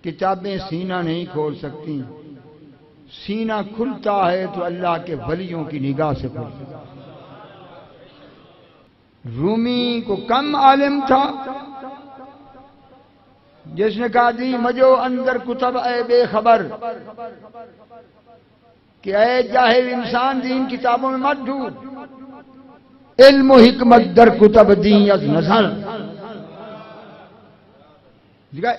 کتابیں سینہ نہیں کھول سکتی، سینہ کھلتا ہے تو اللہ کے ولیوں کی نگاہ سے کھلتا ہے۔ رومی کو کم عالم تھا جس نے کہا دی مجھو اندر کتب اے بے خبر، کہ اے جاہل انسان دین کتابوں میں مت ڈھونڈ، علم و حکمت در کتب دین از نظر۔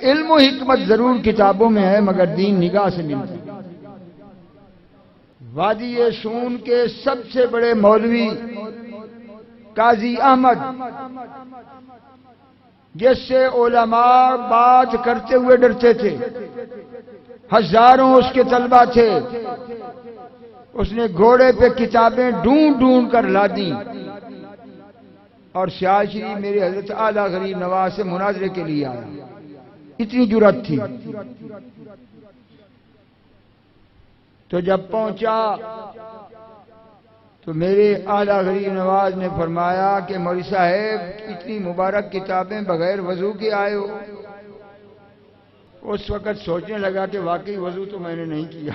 علم و حکمت ضرور کتابوں میں ہے مگر دین نگاہ سے ملتا ہے۔ وادی سون کے سب سے بڑے مولوی قاضی احمد، جس سے علماء بات کرتے ہوئے ڈرتے تھے، ہزاروں اس کے طلبہ تھے، اس نے گھوڑے پہ کتابیں ڈھونڈ ڈھونڈ کر لا دیں اور سیال شریف میرے حضرت اعلیٰ غریب نواز سے مناظرے کے لیے آیا، اتنی جرأت تھی۔ تو جب پہنچا تو میرے اعلیٰ غریب نواز نے فرمایا کہ مولوی صاحب اتنی مبارک کتابیں بغیر وضو کے آئے ہو۔ اس وقت سوچنے لگا کہ واقعی وضو تو میں نے نہیں کیا۔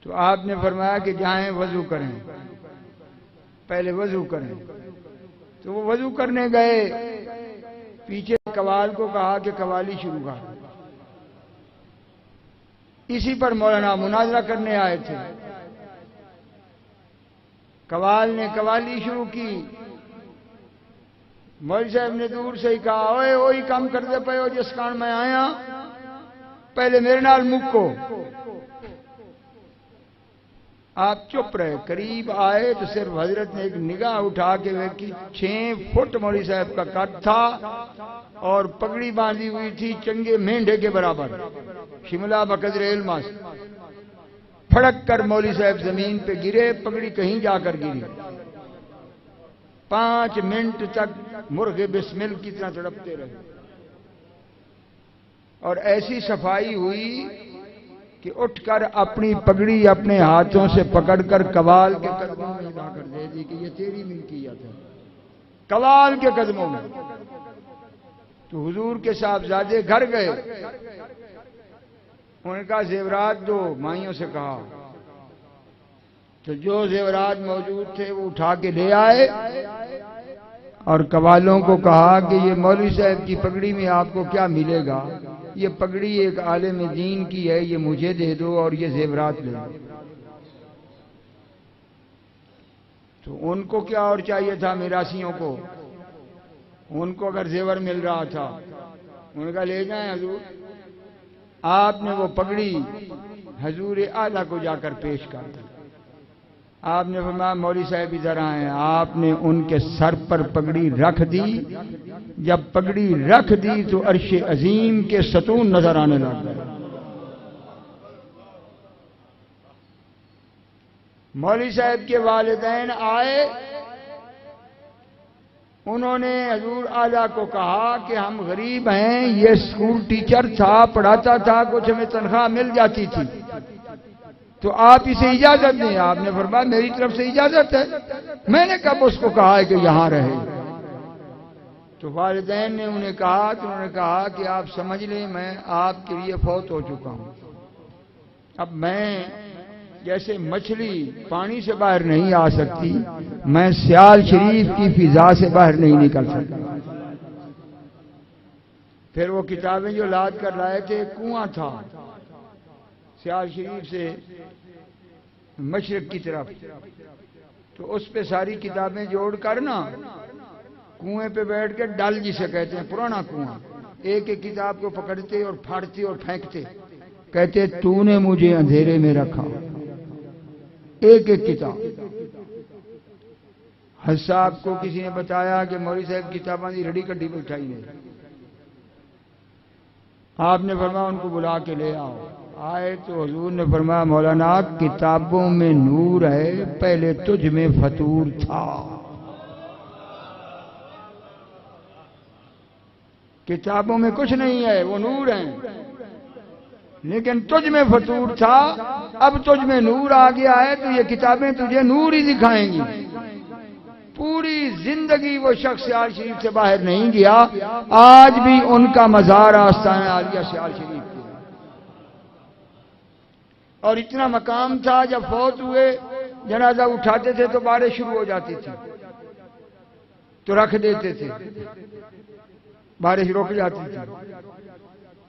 تو آپ نے فرمایا کہ جائیں وضو کریں، پہلے وضو کریں۔ تو وہ وضو کرنے گئے، پیچھے قوال کو کہا کہ قوالی شروع کر۔ اسی پر مولانا مناظرہ کرنے آئے تھے۔ قوال نے قوالی شروع کی، مولوی صاحب نے دور سے ہی کہا اوئے وہی کام کرتے پے ہو جس کان میں آیا، پہلے میرے نال مکو۔ آپ چپ رہے، قریب آئے تو صرف حضرت نے ایک نگاہ اٹھا کے دیکھی، 6 فٹ مولوی صاحب کا قد تھا اور پگڑی باندھی ہوئی تھی چنگے مینڈے کے برابر، شملہ بقدر علماس۔ پھڑک کر مولوی صاحب زمین پہ گرے، پگڑی کہیں جا کر گری۔ 5 منٹ تک مرغ بسمل کی طرح تڑپتے رہے اور ایسی صفائی ہوئی کہ اٹھ کر اپنی پگڑی اپنے ہاتھوں سے پکڑ کر قوال کے قدموں میں لا کر دے دی کہ یہ تیری ملکیت ہے، قوال کے قدموں میں۔ تو حضور کے صاحبزادے گھر گئے، انہوں نے کہا زیورات دو، مائیوں سے کہا۔ تو جو زیورات موجود تھے وہ اٹھا کے لے آئے اور قوالوں کو کہا کہ یہ مولوی صاحب کی پگڑی میں آپ کو کیا ملے گا، یہ پگڑی ایک عالم دین کی ہے، یہ مجھے دے دو اور یہ زیورات لے دو۔ تو ان کو کیا اور چاہیے تھا، میراثیوں کو، ان کو اگر زیور مل رہا تھا، انہوں نے کہا لے جائیں حضور۔ آپ نے وہ پگڑی حضور اعلیٰ کو جا کر پیش کر دی۔ آپ نے فرمایا مولوی صاحب ادھر آئیں۔ آپ نے ان کے سر پر پگڑی رکھ دی، جب پگڑی رکھ دی تو عرش عظیم کے ستون نظر آنے لگ گئے۔ مولوی صاحب کے والدین آئے، انہوں نے حضور اعلیٰ کو کہا کہ ہم غریب ہیں، یہ اسکول ٹیچر تھا، پڑھاتا تھا، کچھ ہمیں تنخواہ مل جاتی تھی، تو آپ اسے اجازت دیں۔ آپ نے فرمایا میری طرف سے اجازت ہے، میں نے کب اس کو کہا ہے کہ یہاں رہے۔ تو والدین نے انہیں کہا تو انہوں نے کہا کہ آپ سمجھ لیں میں آپ کے لیے فوت ہو چکا ہوں، اب میں جیسے مچھلی پانی سے باہر نہیں آ سکتی، میں سیال شریف کی فضا سے باہر نہیں نکل سکتا۔ پھر وہ کتابیں جو لاد کر لائے تھے، کنواں تھا سیال شریف سے مشرق کی طرف، تو اس پہ ساری کتابیں جوڑ کر نا کنویں پہ بیٹھ کے ڈل جسے کہتے ہیں، پرانا کنواں، ایک ایک کتاب کو پکڑتے اور پھاڑتے اور پھینکتے، کہتے تو نے مجھے اندھیرے میں رکھا، ایک ایک کتاب۔ حضرت صاحب کو کسی نے بتایا کہ مولوی صاحب کتاباں دی رڑی کڈی بٹھائی نہیں۔ آپ نے فرمایا ان کو بلا کے لے آؤ۔ آئے تو حضور نے فرمایا مولانا کتابوں میں نور ہے، پہلے تجھ میں فطور تھا۔ کتابوں میں کچھ نہیں ہے، وہ نور ہیں، لیکن تجھ میں فطور تھا، اب تجھ میں نور آ گیا ہے تو یہ کتابیں تجھے نور ہی دکھائیں گی۔ پوری زندگی وہ شخص سیال شریف سے باہر نہیں گیا، آج بھی ان کا مزار آستانہ عالیہ سیال شریف کے، اور اتنا مقام تھا جب فوت ہوئے جنازہ اٹھاتے تھے تو بارش شروع ہو جاتی تھی تو رکھ دیتے تھے، بارش رک جاتی تھی،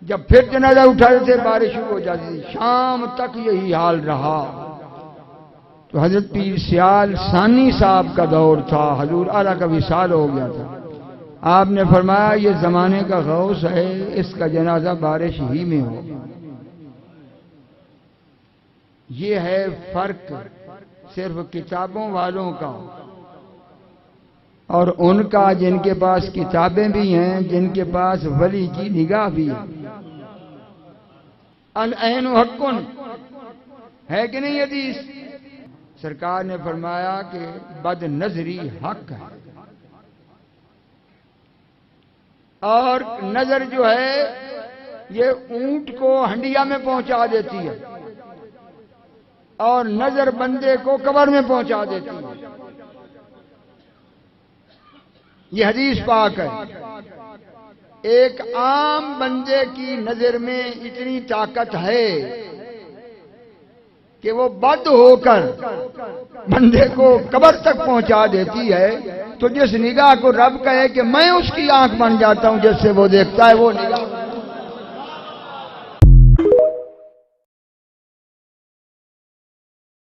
جب پھر جنازہ اٹھاتے تھے بارش شروع ہو جاتی تھی، شام تک یہی حال رہا۔ تو حضرت پیر سیال ثانی صاحب کا دور تھا، حضور اعلیٰ کا وصال ہو گیا تھا، آپ نے فرمایا یہ زمانے کا غوث ہے، اس کا جنازہ بارش ہی میں ہو۔ یہ ہے فرق صرف کتابوں والوں کا اور ان کا جن کے پاس کتابیں بھی ہیں، جن کے پاس ولی کی نگاہ بھی ہے۔ العین حق ہے کہ نہیں حدیث؟ سرکار نے فرمایا کہ بد نظری حق ہے، اور نظر جو ہے یہ اونٹ کو ہنڈیا میں پہنچا دیتی ہے اور نظر بندے کو قبر میں پہنچا دیتی ہے۔ یہ حدیث پاک ہے۔ ایک عام بندے کی نظر میں اتنی طاقت ہے کہ وہ بد ہو کر بندے کو قبر تک پہنچا دیتی ہے، تو جس نگاہ کو رب کہے کہ میں اس کی آنکھ بن جاتا ہوں جس سے وہ دیکھتا ہے، وہ نگاہ